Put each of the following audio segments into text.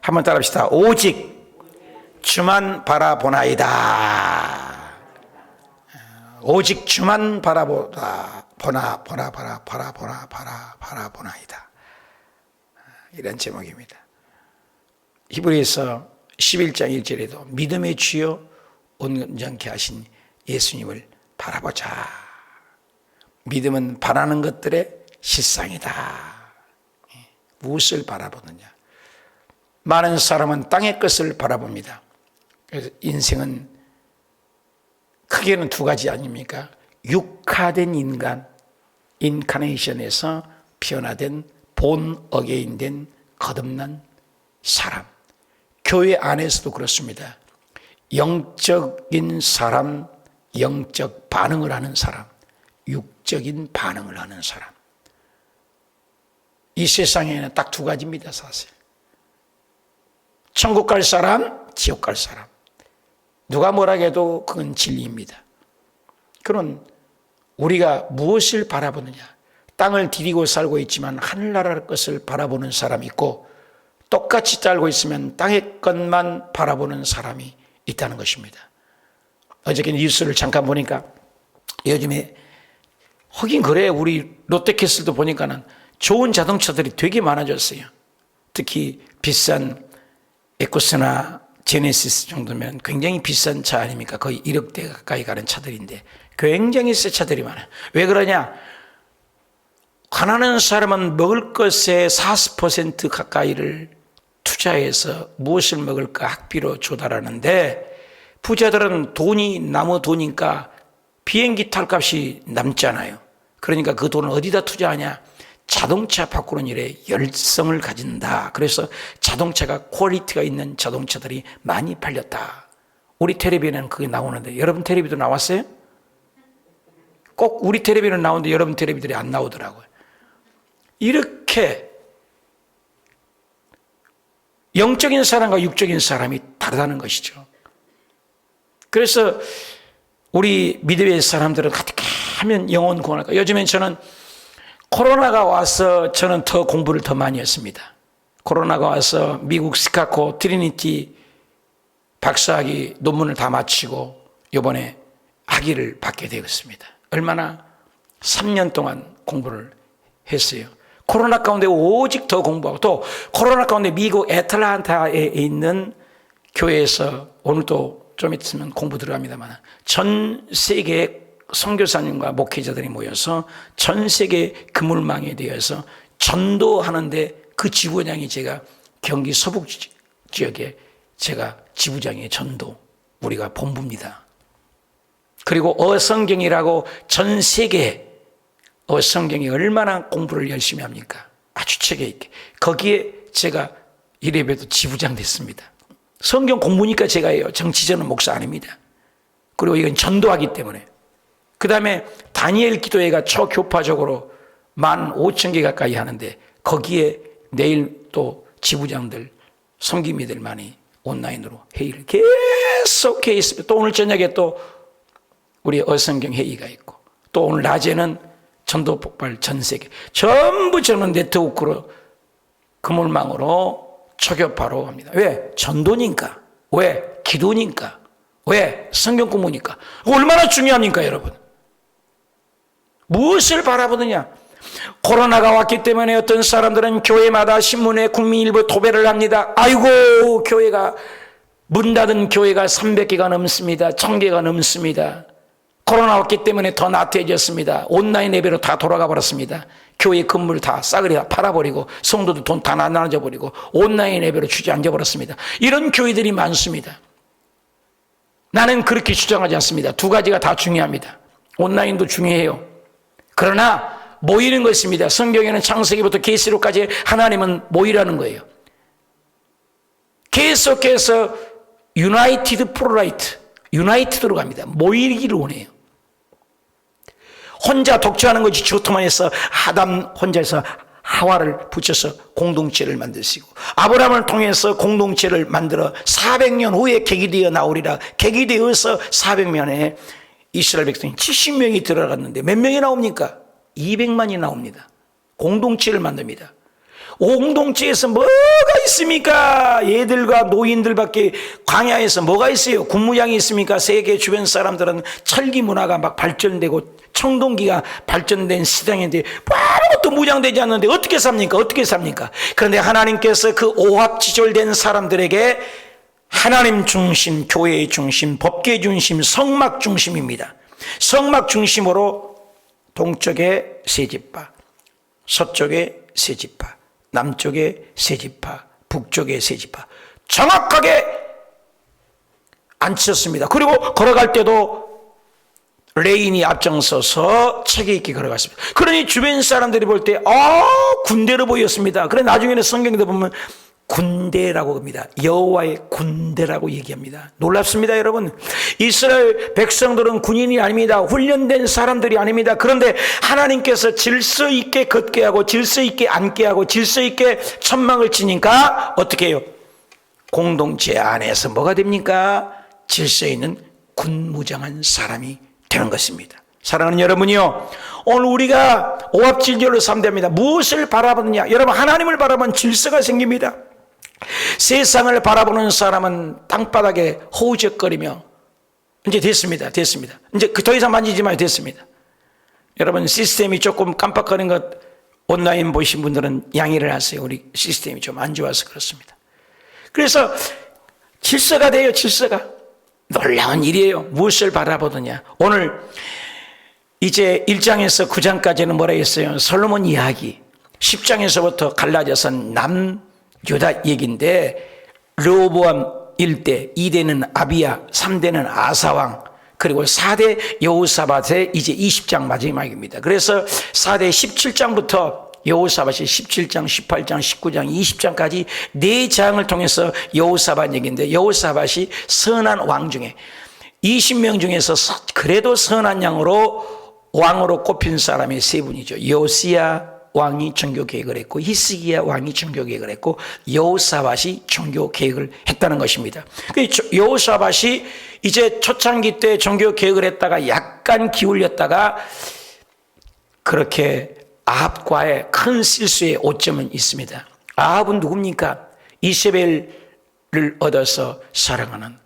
한번 따라합시다. 오직 주만 바라보나이다. 오직 주만 바라보나이다. 이런 제목입니다. 히브리서 11장 1절에도 믿음의 주요 온전케 하신 예수님을 바라보자. 믿음은 바라는 것들의 실상이다. 무엇을 바라보느냐? 많은 사람은 땅의 것을 바라봅니다. 그래서 인생은 크게는 두 가지 아닙니까? 육화된 인간, 인카네이션에서 변화된 본 어게인된 거듭난 사람. 교회 안에서도 그렇습니다. 영적인 사람, 영적 반응을 하는 사람, 육적인 반응을 하는 사람. 이 세상에는 딱 두 가지입니다, 사실. 천국 갈 사람, 지옥 갈 사람. 누가 뭐라 해도 그건 진리입니다. 그런 우리가 무엇을 바라보느냐. 땅을 디디고 살고 있지만 하늘나라 것을 바라보는 사람이 있고, 똑같이 살고 있으면 땅의 것만 바라보는 사람이 있다는 것입니다. 어저께 뉴스를 잠깐 보니까 요즘에 하긴 그래, 우리 롯데캐슬도 보니까는 좋은 자동차들이 되게 많아졌어요. 특히 비싼 에코스나 제네시스 정도면 굉장히 비싼 차 아닙니까? 거의 1억대 가까이 가는 차들인데 굉장히 새 차들이 많아요. 왜 그러냐? 가난한 사람은 먹을 것의 40% 가까이를 투자해서 무엇을 먹을까 학비로 조달하는데, 부자들은 돈이 남은 돈이니까 비행기 탈 값이 남잖아요. 그러니까 그 돈을 어디다 투자하냐? 자동차 바꾸는 일에 열성을 가진다. 그래서 자동차가 퀄리티가 있는 자동차들이 많이 팔렸다. 우리 텔레비전에는 그게 나오는데, 여러분 텔레비도 나왔어요? 꼭 우리 텔레비는 나오는데 여러분 텔레비들이 안 나오더라고요. 이렇게 영적인 사람과 육적인 사람이 다르다는 것이죠. 그래서 우리 믿음의 사람들은 어떻게 하면 영혼 구원할까? 요즘엔 저는 코로나가 와서 저는 더 공부를 더 많이 했습니다. 코로나가 와서 미국 시카고 트리니티 박사학위 논문을 다 마치고 이번에 학위를 받게 되었습니다. 얼마나 3년 동안 공부를 했어요. 코로나 가운데 오직 더 공부하고, 또 코로나 가운데 미국 애틀란타에 있는 교회에서 오늘도 좀 있으면 공부 들어갑니다만 전 세계의 선교사님과 목회자들이 모여서 전 세계 그물망에 대해서 전도하는데, 그 지부장이 제가 경기 서북 지역에 제가 지부장의 전도, 우리가 본부입니다. 그리고 어성경이라고 전 세계 어성경이 얼마나 공부를 열심히 합니까? 아주 체계 있게. 거기에 제가 이래봬도 지부장 됐습니다. 성경 공부니까 제가 해요. 정치자는 목사 아닙니다. 그리고 이건 전도하기 때문에. 그 다음에 다니엘 기도회가 초교파적으로 15,000개 가까이 하는데, 거기에 내일 또 지부장들, 섬김이들 많이 온라인으로 회의를 계속 해 있습니다. 또 오늘 저녁에 또 우리 어성경 회의가 있고, 또 오늘 낮에는 전도 폭발 전 세계 전부 저는 네트워크로 그물망으로 초교파로 합니다. 왜? 전도니까. 왜? 기도니까. 왜? 성경 공부니까. 얼마나 중요합니까, 여러분? 무엇을 바라보느냐? 코로나가 왔기 때문에 어떤 사람들은 교회마다 신문에 국민일보 도배를 합니다. 아이고, 교회가 문 닫은 교회가 300개가 넘습니다. 1000개가 넘습니다. 코로나 왔기 때문에 더 나태해졌습니다. 온라인 예배로 다 돌아가 버렸습니다. 교회 건물 다 싸그리 다 팔아버리고 성도도 돈 다 나눠져 버리고 온라인 예배로 주저앉아 버렸습니다. 이런 교회들이 많습니다. 나는 그렇게 주장하지 않습니다. 두 가지가 다 중요합니다. 온라인도 중요해요. 그러나 모이는 것입니다. 성경에는 창세기부터 계시록까지 하나님은 모이라는 거예요. 계속해서 유나이티드 프로라이트, 유나이티드로 갑니다. 모이기를 원해요. 혼자 독주하는 것이 좋더만 해서 아담 혼자서 하와를 붙여서 공동체를 만드시고, 아브라함을 통해서 공동체를 만들어 400년 후에 계기되어 나오리라. 계기되어서 400년에 이스라엘 백성이 70명이 들어갔는데 몇 명이 나옵니까? 200만이 나옵니다. 공동체를 만듭니다. 공동체에서 뭐가 있습니까? 얘들과 노인들밖에 광야에서 뭐가 있어요? 군무장이 있습니까? 세계 주변 사람들은 철기 문화가 막 발전되고 청동기가 발전된 시장인데 아무것도 무장되지 않는데 어떻게 삽니까? 어떻게 삽니까? 그런데 하나님께서 그 오합지졸된 사람들에게 하나님 중심, 교회의 중심, 법계 중심, 성막 중심입니다. 성막 중심으로 동쪽에 세 지파, 서쪽에 세 지파, 남쪽에 세 지파, 북쪽에 세 지파 정확하게 앉혔습니다. 그리고 걸어갈 때도 레인이 앞장서서 체계 있게 걸어갔습니다. 그러니 주변 사람들이 볼 때 군대로 보였습니다. 그래 나중에는 성경에도 보면 군대라고 합니다. 여호와의 군대라고 얘기합니다. 놀랍습니다, 여러분. 이스라엘 백성들은 군인이 아닙니다. 훈련된 사람들이 아닙니다. 그런데 하나님께서 질서 있게 걷게 하고 질서 있게 앉게 하고 질서 있게 천막을 치니까 어떻게 해요? 공동체 안에서 뭐가 됩니까? 질서 있는 군무장한 사람이 되는 것입니다. 사랑하는 여러분이요, 오늘 우리가 오합지졸을 삼대합니다. 무엇을 바라보느냐? 여러분, 하나님을 바라보면 질서가 생깁니다. 세상을 바라보는 사람은 땅바닥에 허우적거리며 이제 됐습니다. 이제 더 이상 만지지 마요. 됐습니다. 여러분, 시스템이 조금 깜빡거리는 것 온라인 보신 분들은 양해를 하세요. 우리 시스템이 좀 안 좋아서 그렇습니다. 그래서 질서가 돼요. 질서가. 놀라운 일이에요. 무엇을 바라보느냐? 오늘 이제 1장에서 9장까지는 뭐라 했어요? 솔로몬 이야기. 10장에서부터 갈라져서 남유다 얘기인데, 르호보암 1대, 2대는 아비야, 3대는 아사왕, 그리고 4대 여호사밧의 이제 20장 마지막입니다. 그래서 4대 17장부터 여호사밧이 17장, 18장, 19장, 20장까지 4장을 통해서 여호사밧 얘기인데, 여호사밧이 선한 왕 중에 20명 중에서 그래도 선한 왕으로 꼽힌 사람이 3분이죠. 요시야 왕이 종교 개혁을 했고, 히스기야 왕이 종교 개혁을 했고, 여호사밧이 종교 개혁을 했다는 것입니다. 여호사밧이 이제 초창기 때 종교 개혁을 했다가 약간 기울였다가 그렇게 아합과의 큰 실수의 오점은 있습니다. 아합은 누굽니까? 이세벨을 얻어서 사랑하는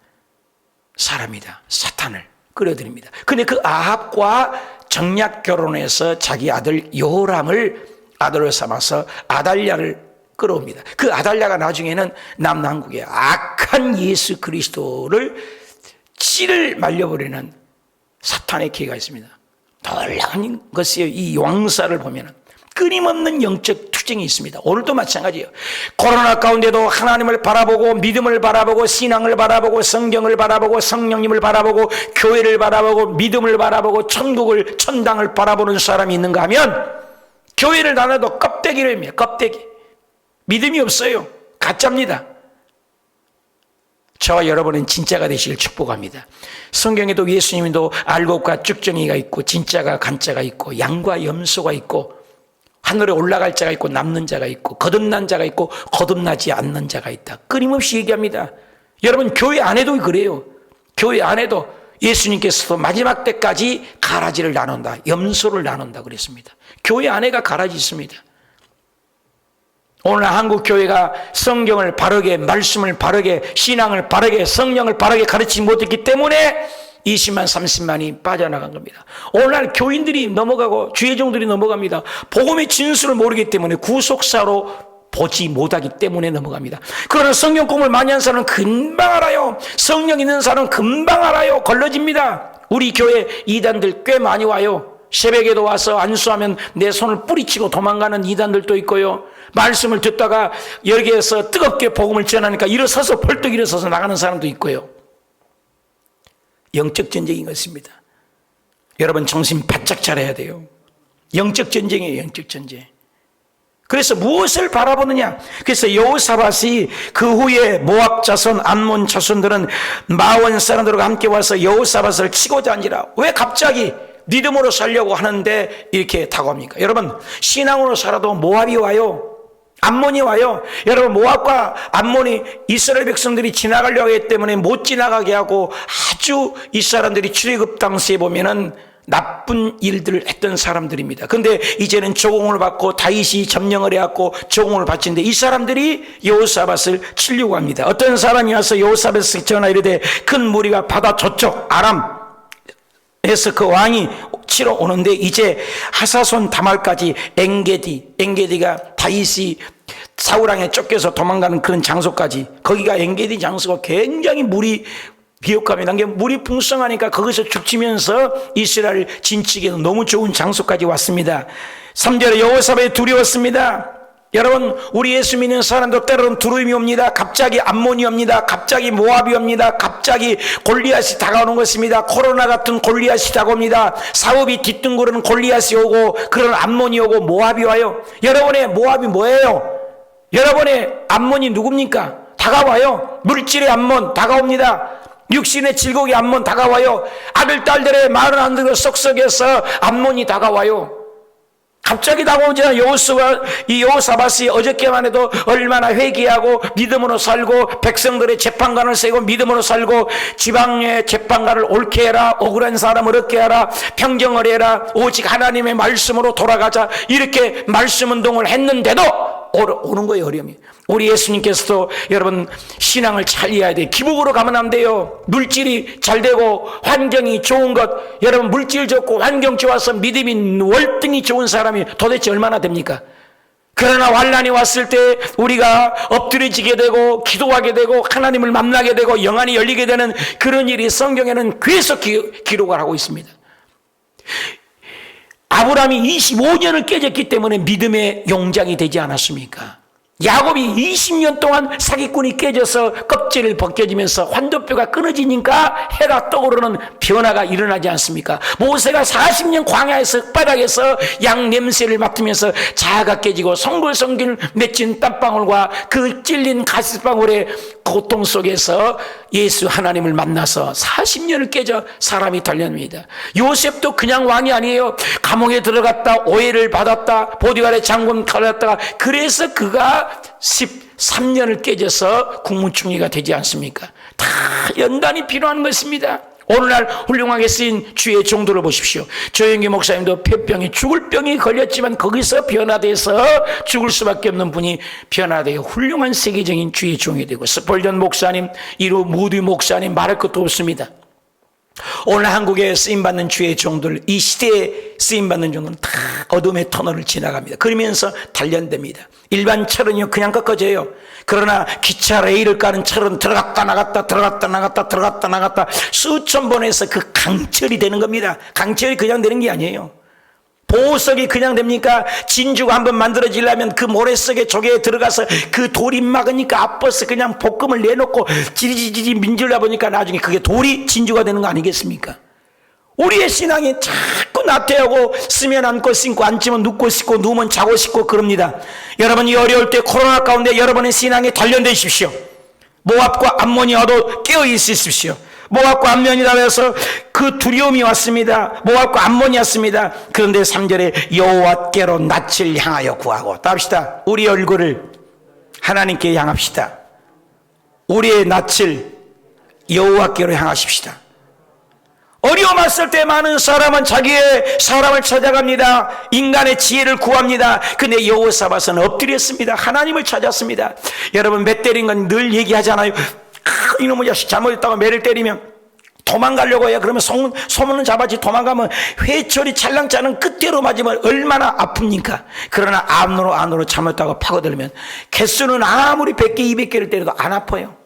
사람이다. 사탄을 끌어들입니다. 근데 그 아합과 정략 결혼해서 자기 아들 요람을 아들로 삼아서 아달랴를 끌어옵니다. 그 아달랴가 나중에는 남남국의 악한 예수 그리스도를 씨를 말려버리는 사탄의 기회가 있습니다. 놀라운 것이에요. 이 왕사를 보면 끊임없는 영적 투쟁이 있습니다. 오늘도 마찬가지예요. 코로나 가운데도 하나님을 바라보고 믿음을 바라보고 신앙을 바라보고 성경을 바라보고 성령님을 바라보고 교회를 바라보고 믿음을 바라보고 천국을 천당을 바라보는 사람이 있는가 하면 교회를 나눠도 껍데기를 합니다. 껍데기. 믿음이 없어요. 가짜입니다. 저와 여러분은 진짜가 되시길 축복합니다. 성경에도 예수님도 알곡과 쭉정이가 있고 진짜가 간짜가 있고 양과 염소가 있고 하늘에 올라갈 자가 있고 남는 자가 있고 거듭난 자가 있고 거듭나지 않는 자가 있다. 끊임없이 얘기합니다. 여러분, 교회 안에도 그래요. 교회 안에도 예수님께서도 마지막 때까지 가라지를 나눈다. 염소를 나눈다 그랬습니다. 교회 안에가 가라지 있습니다. 오늘 한국 교회가 성경을 바르게, 말씀을 바르게, 신앙을 바르게, 성령을 바르게 가르치지 못했기 때문에 20만, 30만이 빠져나간 겁니다. 오늘날 교인들이 넘어가고 주의종들이 넘어갑니다. 복음의 진수를 모르기 때문에 구속사로 보지 못하기 때문에 넘어갑니다. 그러나 성경 공부를 많이 한 사람은 금방 알아요. 성령 있는 사람은 금방 알아요. 걸러집니다. 우리 교회 이단들 꽤 많이 와요. 새벽에도 와서 안수하면 내 손을 뿌리치고 도망가는 이단들도 있고요. 말씀을 듣다가 여기에서 뜨겁게 복음을 전하니까 일어서서 벌떡 일어서서 나가는 사람도 있고요. 영적 전쟁인 것입니다. 여러분, 정신 바짝 차려야 돼요. 영적 전쟁이에요. 영적 전쟁. 그래서 무엇을 바라보느냐? 그래서 여호사밧이 그 후에 모압 자손, 암몬 자손들은 마온 사람들과 함께 와서 여호사밧을 치고자 하니라. 왜 갑자기 믿음으로 살려고 하는데 이렇게 다가옵니까? 여러분, 신앙으로 살아도 모압이 와요. 암몬이 와요. 여러분, 모압과 암몬이 이스라엘 백성들이 지나가려고 했기 때문에 못 지나가게 하고 아주 이 사람들이 출애굽 당시에 보면은 나쁜 일들을 했던 사람들입니다. 근데 이제는 조공을 받고 다윗이 점령을 해갖고 조공을 바치는데 이 사람들이 여호사밧을 치려고 합니다. 어떤 사람이 와서 여호사밧에게 전하 이르되 큰 무리가 바다 저쪽 아람에서 그 왕이 치러 오는데 이제 하사손 다말까지 엔게디가 다윗이 사울왕에 쫓겨서 도망가는 그런 장소까지, 거기가 엔게디 장소가 굉장히 물이 비옥합니다. 물이 풍성하니까 거기서 죽치면서 이스라엘 진치기에는 너무 좋은 장소까지 왔습니다. 3절에 여호사밧이 두려웠습니다. 여러분, 우리 예수 믿는 사람도 때로는 두려움이 옵니다. 갑자기 암몬이 옵니다. 갑자기 모압이 옵니다. 갑자기 골리앗이 다가오는 것입니다. 코로나 같은 골리앗이 다가옵니다. 사업이 뒤뚱거리는 골리앗이 오고 그런 암몬이 오고 모압이 와요. 여러분의 모압이 뭐예요? 여러분의 암몬이 누굽니까? 다가와요. 물질의 암몬 다가옵니다. 육신의 질곡의 암몬 다가와요. 아들 딸들의 말을 안 듣고 썩썩해서 암몬이 다가와요. 갑자기 다가오잖아요. 여호사밧이 어저께만 해도 얼마나 회개하고 믿음으로 살고 백성들의 재판관을 세고 믿음으로 살고 지방의 재판관을 옳게 해라, 억울한 사람을 얻게 하라, 평정을 해라, 오직 하나님의 말씀으로 돌아가자, 이렇게 말씀 운동을 했는데도 오는 거예요. 어려움이. 우리 예수님께서도 여러분 신앙을 잘 이해해야 돼요. 기복으로 가면 안 돼요. 물질이 잘 되고 환경이 좋은 것, 여러분 물질 좋고 환경 좋아서 믿음이 월등히 좋은 사람이 도대체 얼마나 됩니까? 그러나 환난이 왔을 때 우리가 엎드려지게 되고 기도하게 되고 하나님을 만나게 되고 영안이 열리게 되는 그런 일이 성경에는 계속 기록을 하고 있습니다. 아브라함이 25년을 깨졌기 때문에 믿음의 용장이 되지 않았습니까? 야곱이 20년 동안 사기꾼이 깨져서 껍질을 벗겨지면서 환도뼈가 끊어지니까 해가 떠오르는 변화가 일어나지 않습니까? 모세가 40년 광야에서 흙바닥에서 양 냄새를 맡으면서 자아가 깨지고 송글송글 맺힌 땀방울과 그 찔린 가시방울의 고통 속에서 예수 하나님을 만나서 40년을 깨져 사람이 달려납니다. 요셉도 그냥 왕이 아니에요. 감옥에 들어갔다, 오해를 받았다, 보디갈의 장군 갈랐다가, 그래서 그가 13년을 깨져서 국무총리가 되지 않습니까? 다 연단이 필요한 것입니다. 오늘날 훌륭하게 쓰인 주의 종도를 보십시오. 조영기 목사님도 폐병이, 죽을 병이 걸렸지만 거기서 변화돼서 죽을 수밖에 없는 분이 변화되어 훌륭한 세계적인 주의 종이 되고, 스펄전 목사님, 이루 무디 목사님, 말할 것도 없습니다. 오늘 한국에 쓰임받는 주의 종들, 이 시대에 쓰임받는 종들은 다 어둠의 터널을 지나갑니다. 그러면서 단련됩니다. 일반 철은요 그냥 꺾어져요. 그러나 기차 레일을 까는 철은 들어갔다 나갔다 들어갔다 나갔다 들어갔다 나갔다 수천 번에서 그 강철이 되는 겁니다. 강철이 그냥 되는 게 아니에요. 보석이 그냥 됩니까? 진주가 한번 만들어지려면 그 모래속에 조개에 들어가서 그 돌이 막으니까 아파서 그냥 볶음을 내놓고 지리지리 민질러 보니까 나중에 그게 돌이 진주가 되는 거 아니겠습니까? 우리의 신앙이 자꾸 나태하고 쓰면 앉고 씻고 앉으면 눕고 씻고 누우면 자고 씻고 그럽니다. 여러분이 어려울 때 코로나 가운데 여러분의 신앙이 단련되십시오. 모압과 암몬이 와도 깨어있으십시오. 모압과 암몬이라 해서 그 두려움이 왔습니다. 모압과 암몬이 왔습니다. 그런데 3절에 여호와께로 낯을 향하여 구하고, 답시다. 우리 얼굴을 하나님께 향합시다. 우리의 낯을 여호와께로 향하십시다. 어려움 왔을 때 많은 사람은 자기의 사람을 찾아갑니다. 인간의 지혜를 구합니다. 근데 여호사밧은 엎드렸습니다. 하나님을 찾았습니다. 여러분, 매 때린 건 늘 얘기하잖아요. 이놈의 자식 잘못했다고 매를 때리면 도망가려고 해요. 그러면 소문은 잡았지, 도망가면 회초리 찰랑짜는 끝대로 맞으면 얼마나 아픕니까? 그러나 안으로 잘못했다고 파고들면 개수는 아무리 100개 200개를 때려도 안 아파요.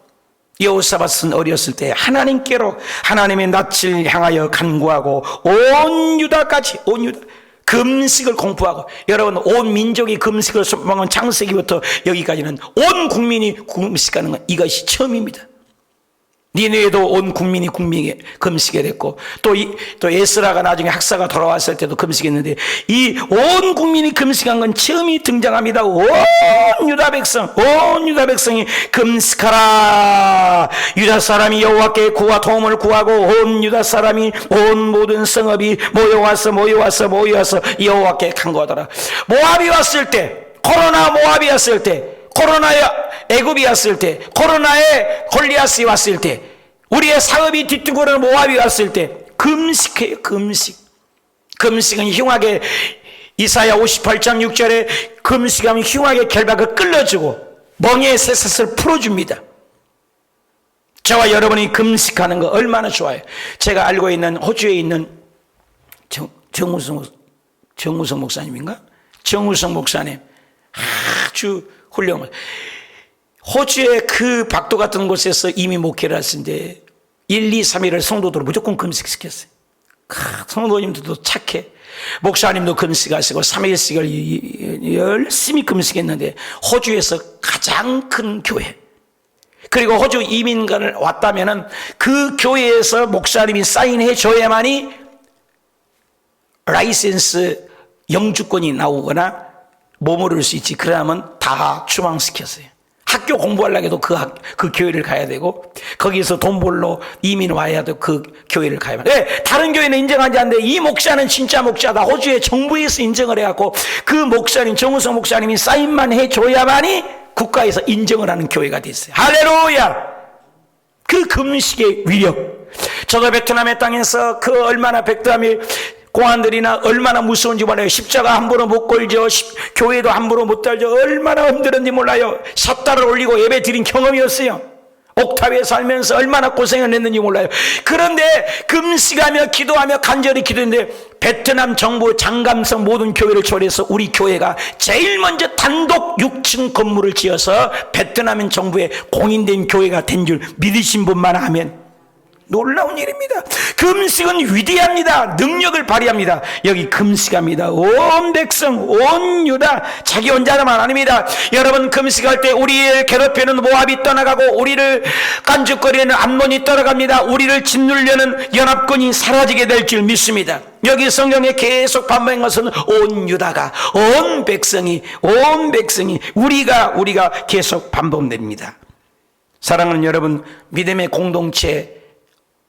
여호사밧은 어렸을 때 하나님께로, 하나님의 낯을 향하여 간구하고 온 유다까지, 온 유다 금식을 공부하고, 여러분 온 민족이 금식을 선포한 창세기부터 여기까지는 온 국민이 금식하는 건 이것이 처음입니다. 니네에도 온 국민이 금식에 됐고, 또 에스라가 나중에 학사가 돌아왔을 때도 금식했는데, 이 온 국민이 금식한 건 처음이 등장합니다. 온 유다 백성이 금식하라. 유다 사람이 여호와께 구와 도움을 구하고 온 유다 사람이 온 모든 성읍이 모여와서 여호와께 간구하더라. 모압이 왔을 때, 코로나 모압이 왔을 때, 코로나의 애굽이 왔을 때, 코로나의 골리앗이 왔을 때, 우리의 사업이 뒤뚱거리는 모압이 왔을 때 금식해요. 금식. 금식은 흉하게, 이사야 58장 6절에 금식하면 흉하게 결박을 끌어주고 멍에의 쇠사슬을 풀어줍니다. 저와 여러분이 금식하는 거 얼마나 좋아요. 제가 알고 있는 호주에 있는 정우성 목사님인가? 정우성 목사님 아주 훌륭한, 호주의 그 박도 같은 곳에서 이미 목회를 하시는데 1, 2, 3일을 성도들을 무조건 금식시켰어요. 성도님들도 착해. 목사님도 금식하시고 3일씩을 열심히 금식했는데 호주에서 가장 큰 교회, 그리고 호주 이민간을 왔다면은 그 교회에서 목사님이 사인해 줘야만이 라이센스 영주권이 나오거나 머무를 수 있지. 그러면 다 추방시켰어요. 학교 공부하려고 해도 그 교회를 가야 되고, 거기서 돈 벌러 이민 와야 돼. 그 교회를 가야 돼. 네, 다른 교회는 인정하지 않는데 이 목사는 진짜 목사다. 호주의 정부에서 인정을 해갖고 그 목사님, 정우성 목사님이 사인만 해줘야만이 국가에서 인정을 하는 교회가 됐어요. 할렐루야! 그 금식의 위력. 저도 베트남의 땅에서 그 얼마나 베트남이 공안들이나 얼마나 무서운지 몰라요. 십자가 함부로 못 걸죠. 교회도 함부로 못 달죠. 얼마나 힘들었는지 몰라요. 삿달을 올리고 예배 드린 경험이 없어요. 옥탑에 살면서 얼마나 고생을 했는지 몰라요. 그런데 금식하며 기도하며 간절히 기도했는데 베트남 정부 장감성 모든 교회를 초래해서 우리 교회가 제일 먼저 단독 6층 건물을 지어서 베트남 정부에 공인된 교회가 된 줄 믿으신 분만 하면 놀라운 일입니다. 금식은 위대합니다. 능력을 발휘합니다. 여기 금식합니다. 온 백성, 온 유다, 자기 혼자만 아닙니다. 여러분, 금식할 때 우리를 괴롭히는 모압이 떠나가고 우리를 깐죽거리는 암몬이 떠나갑니다. 우리를 짓누르려는 연합군이 사라지게 될 줄 믿습니다. 여기 성경에 계속 반복한 것은 온 유다가, 온 백성이 우리가 계속 반복됩니다. 사랑하는 여러분, 믿음의 공동체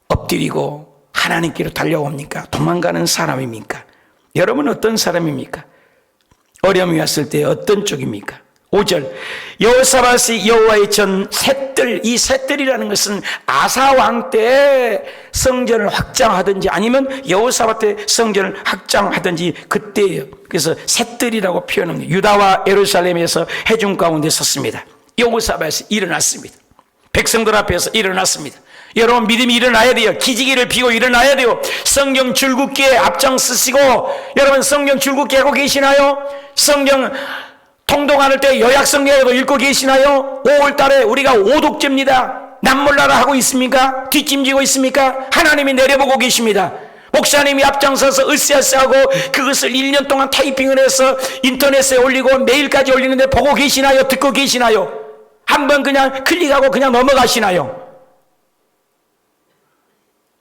엎드리고 하나님께로 달려옵니까? 도망가는 사람입니까? 여러분 어떤 사람입니까? 어려움이 왔을 때 어떤 쪽입니까? 5절, 여호사밧이 여호와의 전 셋들, 이 셋들이라는 것은 아사 왕 때 성전을 확장하든지 아니면 여호사밧 때 성전을 확장하든지 그때예요. 그래서 셋들이라고 표현합니다. 유다와 예루살렘에서 해중 가운데 섰습니다. 여호사밧이 일어났습니다. 백성들 앞에서 일어났습니다. 여러분, 믿음이 일어나야 돼요. 기지개를 피고 일어나야 돼요. 성경 줄긋기에 앞장서시고, 여러분 성경 줄긋기 하고 계시나요? 성경 통독할 때 요약성경에도 읽고 계시나요? 5월달에 우리가 오독제입니다. 남몰라라 하고 있습니까? 뒷짐지고 있습니까? 하나님이 내려보고 계십니다. 목사님이 앞장서서 으쌰으쌰하고 그것을 1년 동안 타이핑을 해서 인터넷에 올리고 메일까지 올리는데 보고 계시나요? 듣고 계시나요? 한번 그냥 클릭하고 그냥 넘어가시나요?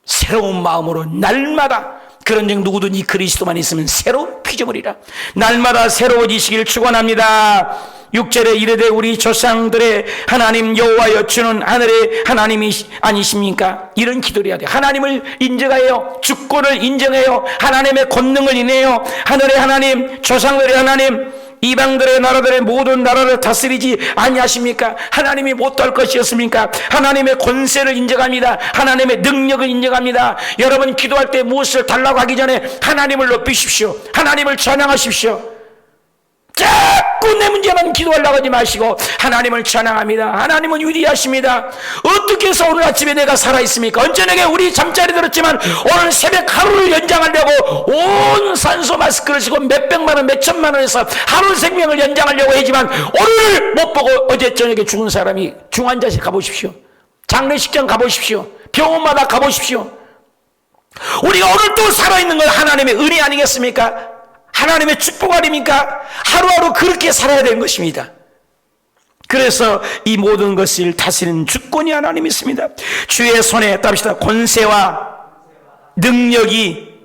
새로운 마음으로 날마다, 그런즉 누구든지 그리스도만 있으면 새로운 피조물이라, 날마다 새로워지시길 축원합니다. 6절에 이르되 우리 조상들의 하나님 여호와여 주는 하늘의 하나님이 아니십니까? 이런 기도를 해야 돼요. 하나님을 인정해요. 주권을 인정해요. 하나님의 권능을 인해요. 하늘의 하나님, 조상들의 하나님, 이방들의 나라들의 모든 나라를 다스리지 아니하십니까? 하나님이 못할 것이었습니까? 하나님의 권세를 인정합니다. 하나님의 능력을 인정합니다. 여러분 기도할 때 무엇을 달라고 하기 전에 하나님을 높이십시오. 하나님을 찬양하십시오. 자꾸 내 문제만 기도하려고 하지 마시고 하나님을 찬양합니다. 하나님은 위대하십니다. 어떻게 해서 오늘 아침에 내가 살아있습니까? 언제내게 우리 잠자리 들었지만 오늘 새벽 하루를 연장하려고 온 산소 마스크를 쓰고 몇백만 원, 몇천만 원에서 하루 생명을 연장하려고 하지만 오늘 못 보고 어제 저녁에 죽은 사람이 중환자실 가보십시오. 장례식장 가보십시오. 병원마다 가보십시오. 우리가 오늘 또 살아있는 건 하나님의 은혜 아니겠습니까? 하나님의 축복 아닙니까? 하루하루 그렇게 살아야 되는 것입니다. 그래서 이 모든 것을 다스리는 주권이 하나님이 있습니다. 주의 손에 답시다. 권세와 능력이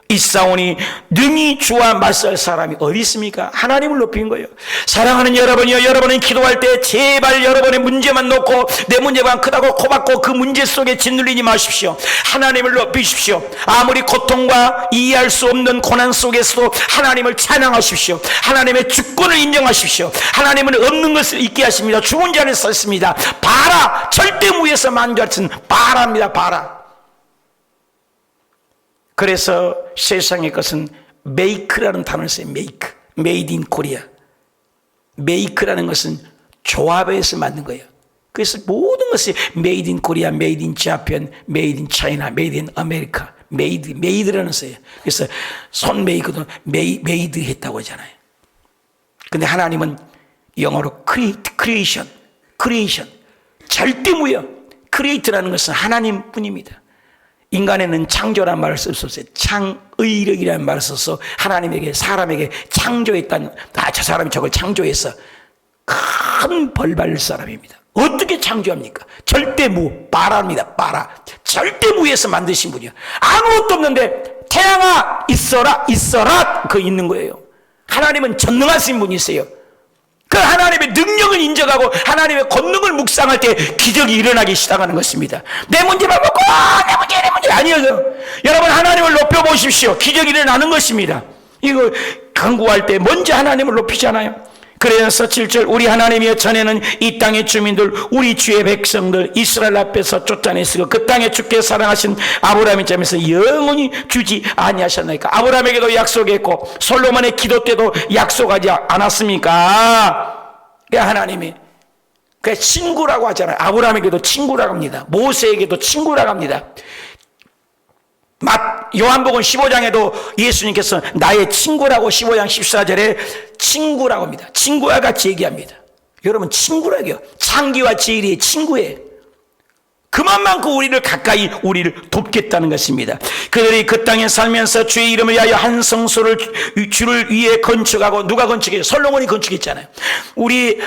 있사오니 능히 주와 맞설 사람이 어디 있습니까? 하나님을 높인 거예요. 사랑하는 여러분이요, 여러분은 기도할 때 제발 여러분의 문제만 놓고 내 문제만 크다고 코박고 그 문제 속에 짓눌리지 마십시오. 하나님을 높이십시오. 아무리 고통과 이해할 수 없는 고난 속에서도 하나님을 찬양하십시오. 하나님의 주권을 인정하십시오. 하나님은 없는 것을 있게 하십니다. 죽은 자를 썼습니다. 바라, 절대 무에서 만주하신 바라입니다. 바라. 그래서 세상의 것은 메이크라는 단어를 써요. 메이크, 메이드 인 코리아. 메이크라는 것은 조합에서 만든 거예요. 그래서 모든 것이 메이드 인 코리아, 메이드 인 자pan, 메이드 인 차이나, 메이드 인 아메리카. 메이드라는 써요. 그래서 손 메이크도 메이드 했다고 하잖아요. 근데 하나님은 영어로 크리에이션, 절대 무효. 크리에이트라는 것은 하나님 뿐입니다. 인간에는 창조라는 말을 쓸 수 없어요. 창의력이라는 말을 써서 하나님에게, 사람에게 창조했다는, 저 사람이 저걸 창조해서 큰 벌 받을 사람입니다. 어떻게 창조합니까? 절대무, 바라입니다. 바라. 절대무에서 만드신 분이요. 아무것도 없는데 태양아 있어라, 있어라. 그 있는 거예요. 하나님은 전능하신 분이세요. 그 하나님의 능력을 인정하고 하나님의 권능을 묵상할 때 기적이 일어나기 시작하는 것입니다. 내 문제만 먹고 내 문제 아니에요. 여러분 하나님을 높여보십시오. 기적이 일어나는 것입니다. 이거 간구할 때 먼저 하나님을 높이잖아요. 그래서 7절 우리 하나님이여 전에는 이 땅의 주민들 우리 주의 백성들 이스라엘 앞에서 쫓아냈으고 그 땅에 주께 사랑하신 아브라함의 점에서 영원히 주지 아니하셨나이까. 아브라함에게도 약속했고 솔로몬의 기도 때도 약속하지 않았습니까? 하나님이 그 친구라고 하잖아요. 아브라함에게도 친구라고 합니다. 모세에게도 친구라고 합니다. 요한복음 15장에도 예수님께서 나의 친구라고 15장 14절에 친구라고 합니다. 친구와 같이 얘기합니다. 여러분 친구라고요. 창기와 제일의 친구예요. 그만큼 우리를 가까이 우리를 돕겠다는 것입니다. 그들이 그 땅에 살면서 주의 이름을 위하여 한 성소를 주를 위해 건축하고 누가 건축해요? 솔로몬이 건축했잖아요. 우리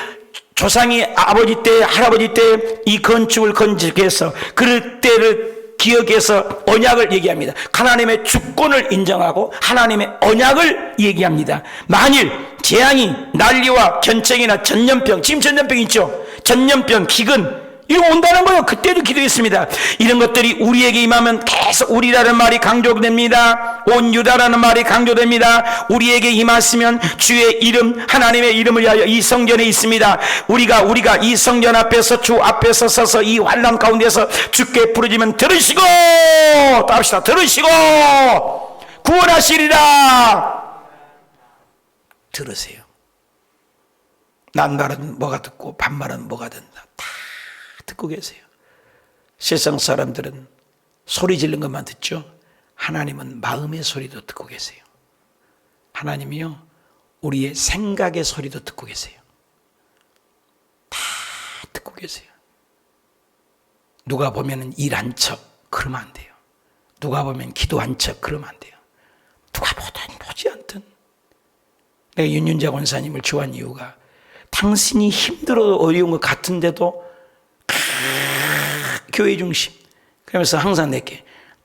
조상이 아버지 때 할아버지 때 이 건축을 건축해서 그 때를 기억해서 언약을 얘기합니다. 하나님의 주권을 인정하고 하나님의 언약을 얘기합니다. 만일 재앙이 난리와 견책이나 전염병, 지금 전염병 있죠? 전염병, 기근 이거 온다는 거예요. 그때도 기도했습니다. 이런 것들이 우리에게 임하면 계속 우리라는 말이 강조됩니다. 온 유다라는 말이 강조됩니다. 우리에게 임하시면 주의 이름, 하나님의 이름을 위하여 이 성전에 있습니다. 우리가 이 성전 앞에서 주 앞에서 서서 이 환난 가운데서 주께 부르짖으면 들으시고 또 합시다. 들으시고 구원하시리라. 들으세요. 낱말은 뭐가 듣고 반말은 뭐가 된다. 다 듣고 계세요. 세상 사람들은 소리 지르는 것만 듣죠. 하나님은 마음의 소리도 듣고 계세요. 하나님이요 우리의 생각의 소리도 듣고 계세요. 다 듣고 계세요. 누가 보면 일 한 척 그러면 안 돼요. 누가 보면 기도 한 척 그러면 안 돼요. 누가 보든 보지 않든. 내가 윤윤자 권사님을 좋아한 이유가 당신이 힘들어 어려운 것 같은데도 교회 중심. 그러면서 항상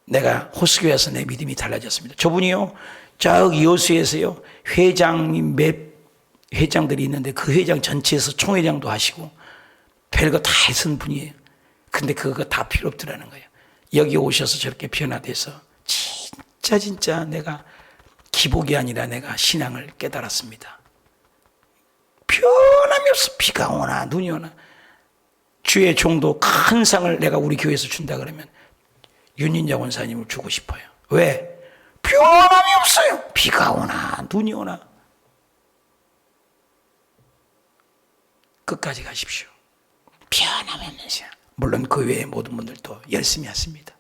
내가 호수교회에서 내 믿음이 달라졌습니다. 저분이요, 저기 여수에서요, 회장님 몇 회장들이 있는데 그 회장 전체에서 총회장도 하시고 별거 다 했은 분이에요. 근데 그거 다 필요 없더라는 거예요. 여기 오셔서 저렇게 변화돼서 진짜 내가 기복이 아니라 내가 신앙을 깨달았습니다. 변함이 없어. 비가 오나 눈이 오나. 주의 종도 큰 상을 내가 우리 교회에서 준다 그러면 윤인자 원사님을 주고 싶어요. 왜? 변함이 없어요. 비가 오나 눈이 오나. 끝까지 가십시오. 변함이 없는 신앙. 물론 그 외에 모든 분들도 열심히 하십니다.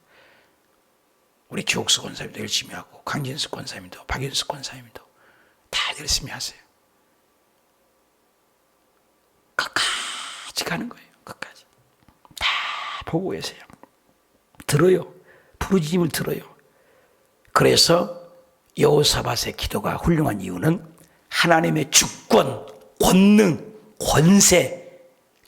우리 주옥수 권사님도 열심히 하고 강진수 권사님도 박윤수 권사님도 다 열심히 하세요. 끝까지 가는 거예요. 끝까지. 다 보고 계세요. 들어요. 부르짖음을 들어요. 그래서 여호사밧의 기도가 훌륭한 이유는 하나님의 주권, 권능, 권세,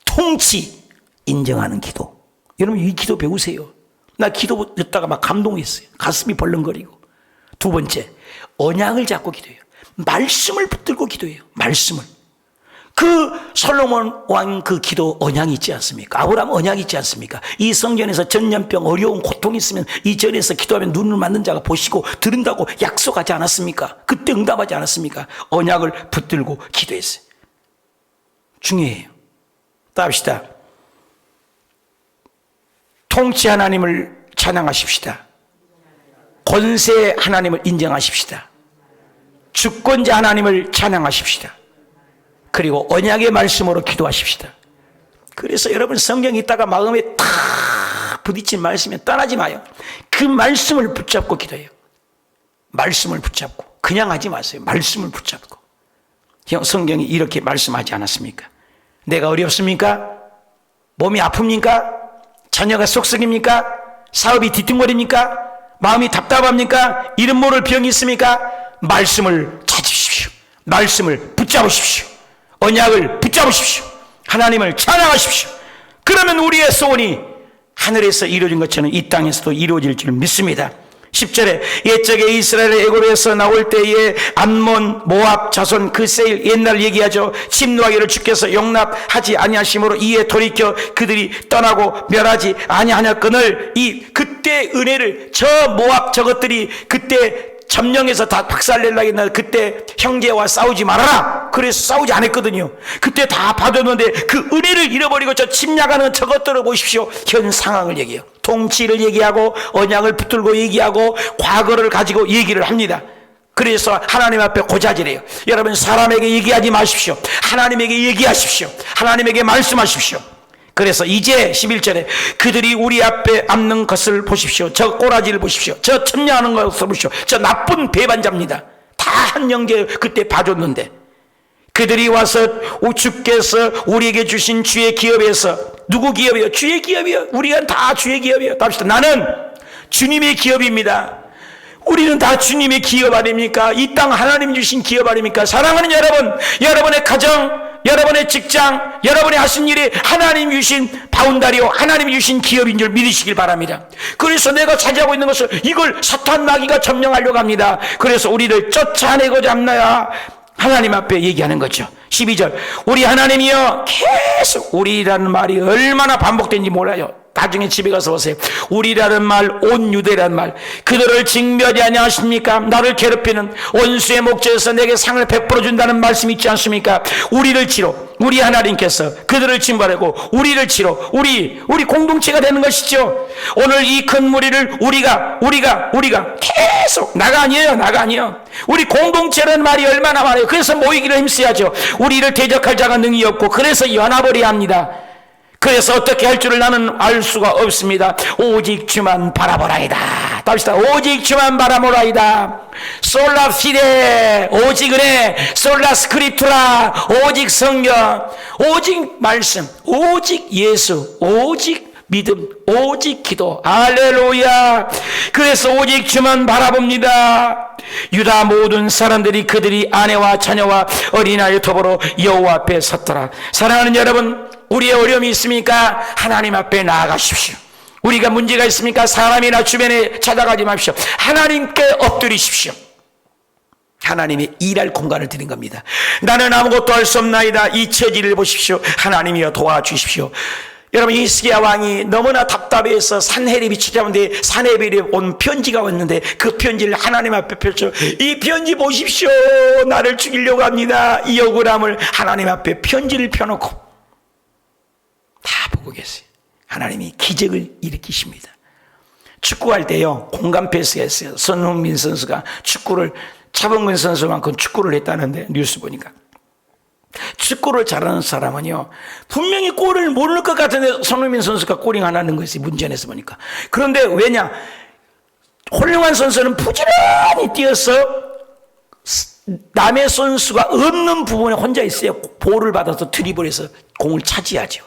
통치 인정하는 기도. 여러분 이 기도 배우세요. 나 기도 듣다가 막 감동했어요. 가슴이 벌렁거리고. 두 번째, 언약을 잡고 기도해요. 말씀을 붙들고 기도해요. 말씀을. 그 솔로몬 왕 그 기도 언약이 있지 않습니까? 아브라함 언약이 있지 않습니까? 이 성전에서 전염병 어려운 고통이 있으면 이 전에서 기도하면 눈을 맞는 자가 보시고 들은다고 약속하지 않았습니까? 그때 응답하지 않았습니까? 언약을 붙들고 기도했어요. 중요해요. 또 합시다. 통치 하나님을 찬양하십시다. 권세 하나님을 인정하십시다. 주권자 하나님을 찬양하십시다. 그리고 언약의 말씀으로 기도하십시다. 그래서 여러분 성경 읽다가 마음에 탁 부딪힌 말씀에 떠나지 마요. 그 말씀을 붙잡고 기도해요. 말씀을 붙잡고 그냥 하지 마세요. 말씀을 붙잡고. 성경이 이렇게 말씀하지 않았습니까? 내가 어렵습니까? 몸이 아픕니까? 자녀가 쏙쏙입니까? 사업이 뒤뚱거립니까? 마음이 답답합니까? 이름 모를 병이 있습니까? 말씀을 찾으십시오. 말씀을 붙잡으십시오. 언약을 붙잡으십시오. 하나님을 찬양하십시오. 그러면 우리의 소원이 하늘에서 이루어진 것처럼 이 땅에서도 이루어질 줄 믿습니다. 10절에 옛적에 이스라엘의 애굽에서 나올 때에 암몬, 모압, 자손 그 세일 옛날 얘기하죠. 침노하기를 주께서 용납하지 아니하심으로 이에 돌이켜 그들이 떠나고 멸하지 아니하였거늘 이 그때 은혜를 저 모압 저것들이 그때 점령해서 다 박살내려고 했나 그때 형제와 싸우지 말아라. 그래서 싸우지 않았거든요. 그때 다 받았는데 그 은혜를 잃어버리고 저 침략하는 저것들을 보십시오. 현 상황을 얘기해요. 통치를 얘기하고 언약을 붙들고 얘기하고 과거를 가지고 얘기를 합니다. 그래서 하나님 앞에 고자질해요. 여러분 사람에게 얘기하지 마십시오. 하나님에게 얘기하십시오. 하나님에게 말씀하십시오. 그래서 이제 11절에 그들이 우리 앞에 앉는 것을 보십시오. 저 꼬라지를 보십시오. 저 천냥하는 것을 보십시오. 저 나쁜 배반자입니다. 다 한 형제 그때 봐줬는데 그들이 와서 주께서 우리에게 주신 주의 기업에서 누구 기업이요? 주의 기업이요. 우리가 다 주의 기업이요. 답시다. 나는 주님의 기업입니다. 우리는 다 주님의 기업 아닙니까? 이 땅 하나님 주신 기업 아닙니까? 사랑하는 여러분, 여러분의 가정, 여러분의 직장, 여러분이 하신 일이 하나님 주신 바운다리오, 하나님 주신 기업인 줄 믿으시길 바랍니다. 그래서 내가 차지하고 있는 것을 이걸 사탄 마귀가 점령하려고 합니다. 그래서 우리를 쫓아내고자 합나야 하나님 앞에 얘기하는 거죠. 12절 우리 하나님이여 계속 우리라는 말이 얼마나 반복된지 몰라요. 나중에 집에 가서 보세요. 우리라는 말, 온 유대라는 말. 그들을 징벌하지 아니하십니까? 나를 괴롭히는 원수의 목전에서 내게 상을 베풀어 준다는 말씀이 있지 않습니까? 우리를 치러 우리 하나님께서 그들을 징벌하고 우리를 치러 우리 공동체가 되는 것이죠. 오늘 이 큰 무리를 우리가 계속 나가 아니에요. 우리 공동체라는 말이 얼마나 많아요. 그래서 모이기를 힘써야죠. 우리를 대적할 자가 능히 없고 그래서 연합을 해야 합니다. 그래서 어떻게 할 줄을 나는 알 수가 없습니다. 오직 주만 바라보라이다. 답시다. 오직 주만 바라보라이다. 솔라 피데 오직 은혜, 솔라 스크립투라 오직 성경, 오직 말씀, 오직 예수, 오직 믿음, 오직 기도. 할렐루야. 그래서 오직 주만 바라봅니다. 유다 모든 사람들이 그들이 아내와 자녀와 어린아이 더불어 여호와 앞에 섰더라. 사랑하는 여러분, 우리의 어려움이 있습니까? 하나님 앞에 나아가십시오. 우리가 문제가 있습니까? 사람이나 주변에 찾아가지 마십시오. 하나님께 엎드리십시오. 하나님이 일할 공간을 드린 겁니다. 나는 아무것도 할 수 없나이다. 이 처지를 보십시오. 하나님이여 도와주십시오. 여러분 히스기야 왕이 너무나 답답해서 산헤립이 찾아오는데 산헤립이 온 편지가 왔는데 그 편지를 하나님 앞에 펼쳐 이 편지 보십시오. 나를 죽이려고 합니다. 이 억울함을 하나님 앞에 편지를 펴놓고 다 보고 계세요. 하나님이 기적을 일으키십니다. 축구할 때요 공간 패스가 있어요. 손흥민 선수가 축구를 차범근 선수만큼 축구를 했다는데 뉴스 보니까 축구를 잘하는 사람은요 분명히 골을 못 넣을 것 같은데 손흥민 선수가 골이 안 하는 것이 문제에서 보니까. 그런데 왜냐, 훌륭한 선수는 부지런히 뛰어서 남의 선수가 없는 부분에 혼자 있어야 볼을 받아서 드리블해서 공을 차지하죠.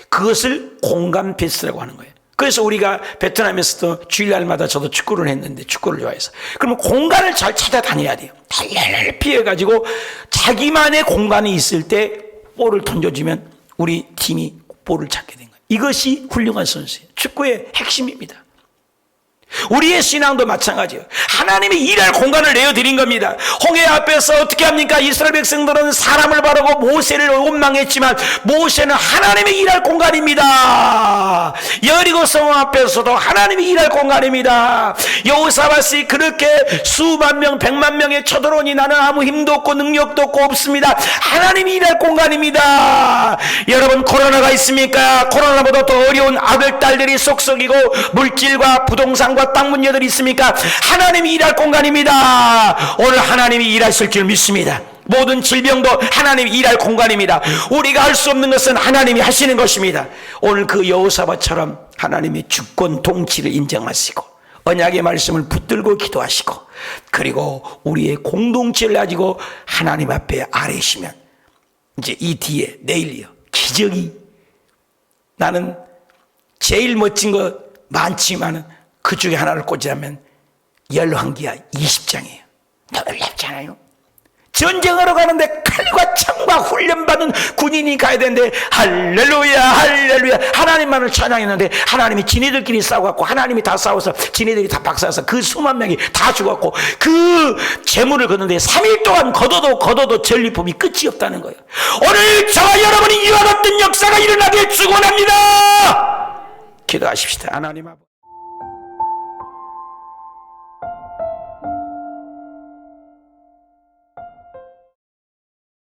그것을 공간 패스라고 하는 거예요. 그래서 우리가 베트남에서도 주일날마다 저도 축구를 했는데 축구를 좋아해서 그러면 공간을 잘 찾아다녀야 돼요. 달달피 해가지고 자기만의 공간이 있을 때 볼을 던져주면 우리 팀이 볼을 찾게 된 거예요. 이것이 훌륭한 선수예요. 축구의 핵심입니다. 우리의 신앙도 마찬가지예요. 하나님이 일할 공간을 내어드린 겁니다. 홍해 앞에서 어떻게 합니까? 이스라엘 백성들은 사람을 바르고 모세를 원망했지만 모세는 하나님이 일할 공간입니다. 여리고 성 앞에서도 하나님이 일할 공간입니다. 여호사밧이 그렇게 수만 명, 100만 명의 쳐들어오니 나는 아무 힘도 없고 능력도 없고 없습니다. 하나님이 일할 공간입니다. 여러분, 코로나가 있습니까? 코로나보다 더 어려운 아들, 딸들이 쏙쏙이고 물질과 부동산과 땅 문제들이 있습니까? 하나님이 일할 공간입니다. 오늘 하나님이 일하실 줄 믿습니다. 모든 질병도 하나님이 일할 공간입니다. 우리가 할 수 없는 것은 하나님이 하시는 것입니다. 오늘 그 여호사밧처럼 하나님의 주권 통치를 인정하시고 언약의 말씀을 붙들고 기도하시고 그리고 우리의 공동체를 가지고 하나님 앞에 아뢰시면 이제 이 뒤에 내일이요 기적이, 나는 제일 멋진 거 많지만은 그 중에 하나를 꽂자면 열왕기하 20장이에요. 놀랍잖아요. 전쟁하러 가는데 칼과 창과 훈련받은 군인이 가야 되는데 할렐루야 할렐루야 하나님만을 찬양했는데 하나님이 지네들끼리 싸워갖고 하나님이 다 싸워서 지네들이 다 박살나서 그 수만 명이 다 죽었고 그 재물을 걷는데 3일 동안 걷어도 전리품이 끝이 없다는 거예요. 오늘 저와 여러분이 이와 같은 역사가 일어나길 축원합니다. 기도하십시다. 하나님 아버지.